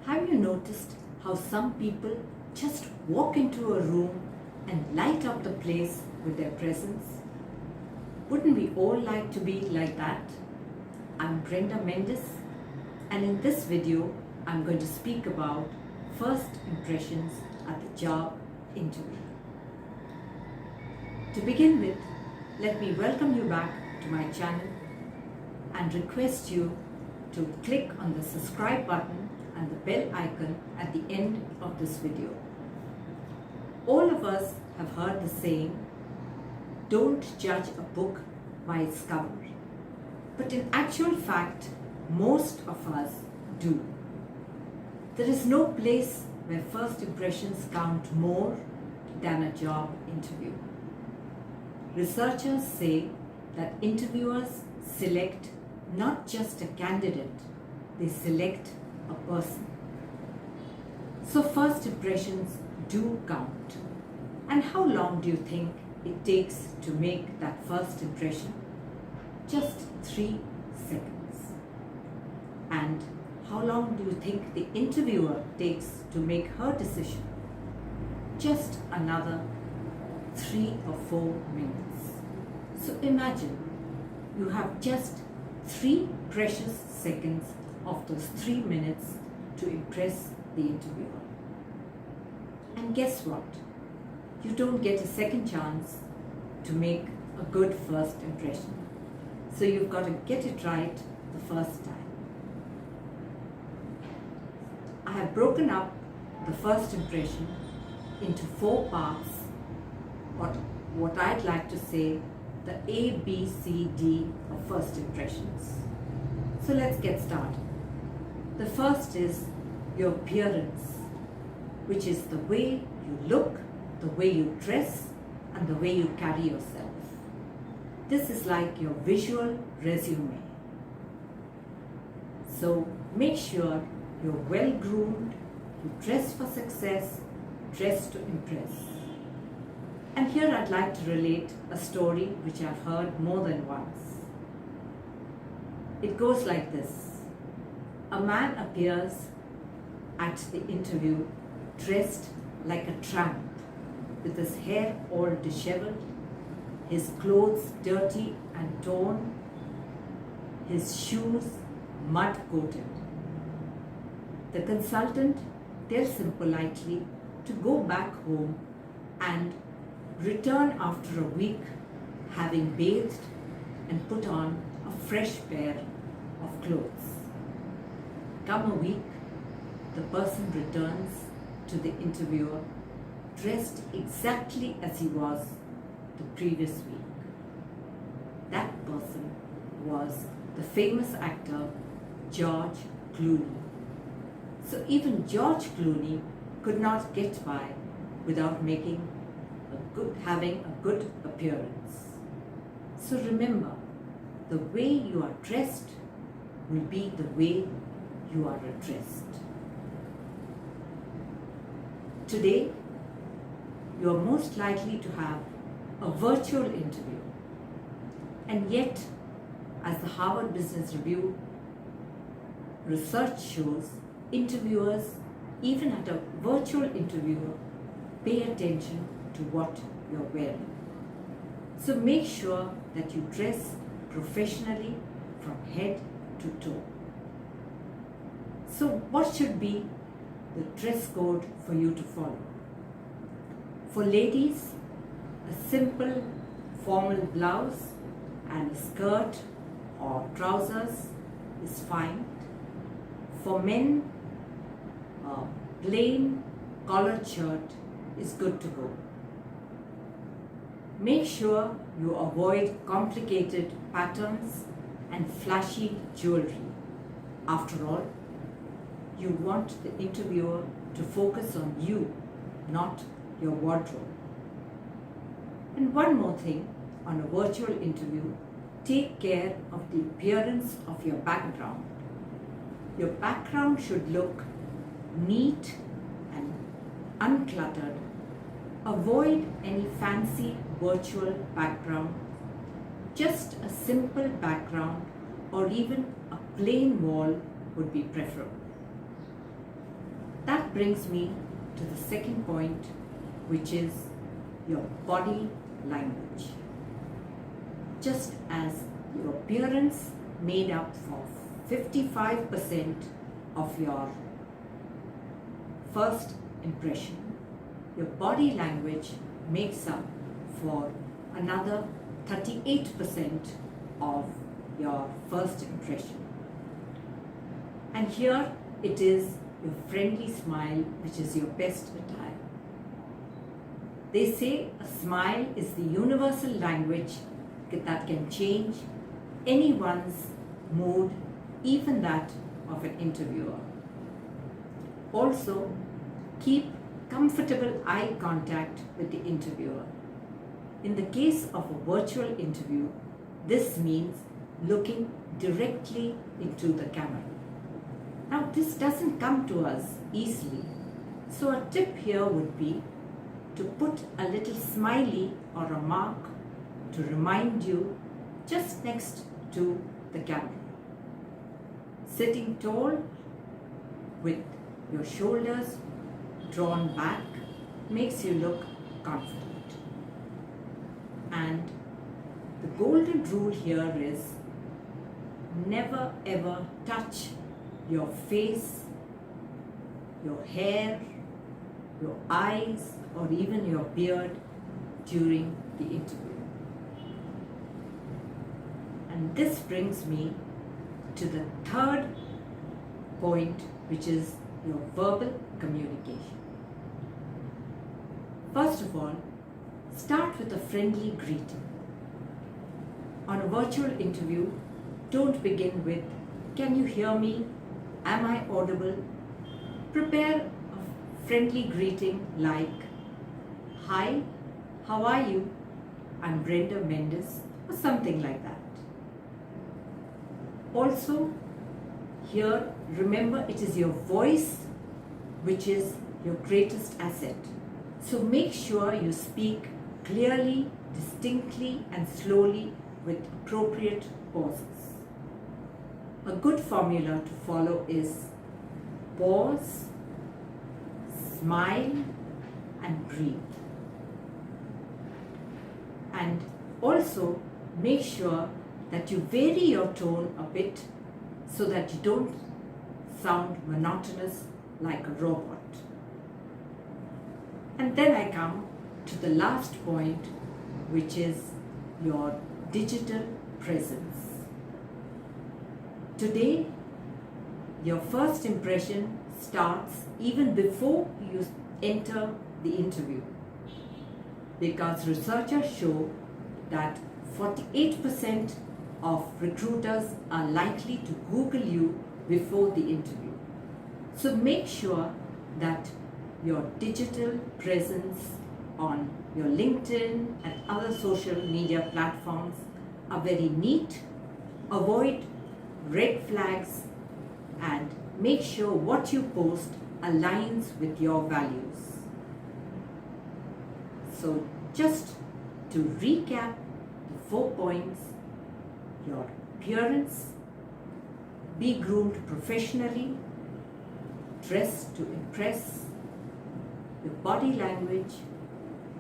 Have you noticed how some people just walk into a room and light up the place with their presence? Wouldn't we all like to be like that? I'm Brenda Mendes, and in this video I'm going to speak about first impressions at the job interview. To begin with, let me welcome you back to my channel and request you to click on the subscribe button and the bell icon at the end of this video. All of us have heard the saying, don't judge a book by its cover. But in actual fact, most of us do. There is no place where first impressions count more than a job interview. Researchers say that interviewers select not just a candidate, they select a person. So first impressions do count. And how long do you think it takes to make that first impression? Just 3 seconds. And how long do you think the interviewer takes to make her decision? Just another 3 or 4 minutes. So imagine you have just 3 precious seconds of those 3 minutes to impress the interviewer. And guess what? You don't get a second chance to make a good first impression. So you've got to get it right the first time. I have broken up the first impression into 4 parts, what I'd like to say, the A, B, C, D of first impressions. So let's get started. The first is your appearance, which is the way you look, the way you dress, and the way you carry yourself. This is like your visual resume. So make sure you're well groomed, you dress for success, dress to impress. And here I'd like to relate a story which I've heard more than once. It goes like this. A man appears at the interview dressed like a tramp, with his hair all disheveled, his clothes dirty and torn, his shoes mud-coated. The consultant tells him politely to go back home and return after a week, having bathed and put on a fresh pair of clothes. Come a week, the person returns to the interviewer dressed exactly as he was the previous week. That person was the famous actor George Clooney. So even George Clooney could not get by without having a good appearance. So remember, the way you are dressed will be the way you are addressed. Today, you are most likely to have a virtual interview. And yet, as the Harvard Business Review research shows, interviewers, even at a virtual interview, pay attention to what you're wearing. So make sure that you dress professionally from head to toe. So what should be the dress code for you to follow? For ladies, a simple formal blouse and a skirt or trousers is fine. For men, a plain collared shirt is good to go. Make sure you avoid complicated patterns and flashy jewelry. After all, you want the interviewer to focus on you, not your wardrobe. And one more thing, on a virtual interview, take care of the appearance of your background. Your background should look neat and uncluttered. Avoid any fancy virtual background. Just a simple background or even a plain wall would be preferable. that brings me to the second point, which is your body language. Just as your appearance made up for 55% of your first impression, your body language makes up for another 38% of your first impression. And here it is your friendly smile, which is your best attire. They say a smile is the universal language that can change anyone's mood, even that of an interviewer. Also, keep comfortable eye contact with the interviewer. In the case of a virtual interview, this means looking directly into the camera. Now, this doesn't come to us easily, so a tip here would be to put a little smiley or a mark to remind you just next to the camera. Sitting tall with your shoulders drawn back makes you look confident. And the golden rule here is never ever touch your face, your hair, your eyes, or even your beard during the interview. And this brings me to the third point, which is your verbal communication. First of all, start with a friendly greeting. On a virtual interview, don't begin with, "Can you hear me? Am I audible?" Prepare a friendly greeting like, "Hi, how are you? I'm Brenda Mendes," or something like that. Also, here remember it is your voice which is your greatest asset. So make sure you speak clearly, distinctly, and slowly with appropriate pauses. A good formula to follow is pause, smile, and breathe. And also make sure that you vary your tone a bit so that you don't sound monotonous like a robot. And then I come to the last point, which is your digital presence. Today, your first impression starts even before you enter the interview, because researchers show that 48% of recruiters are likely to Google you before the interview. So make sure that your digital presence on your LinkedIn and other social media platforms are very neat. Avoid red flags and make sure what you post aligns with your values. So just to recap the 4 points: your appearance, be groomed professionally, dress to impress, your body language,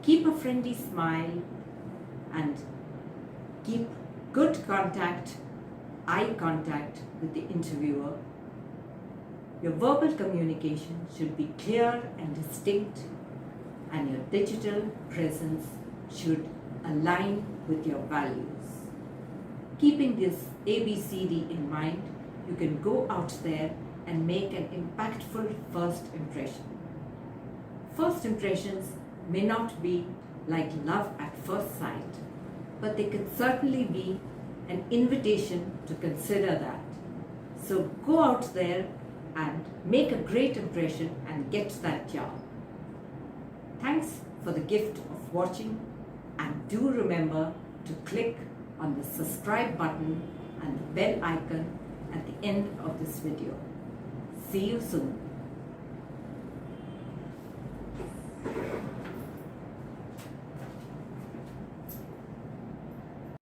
keep a friendly smile, and keep good eye contact with the interviewer. Your verbal communication should be clear and distinct, and your digital presence should align with your values. Keeping this ABCD in mind, you can go out there and make an impactful first impression. First impressions may not be like love at first sight, but they can certainly be an invitation to consider that. So go out there and make a great impression and get that job. Thanks for the gift of watching, and do remember to click on the subscribe button and the bell icon at the end of this video. See you soon.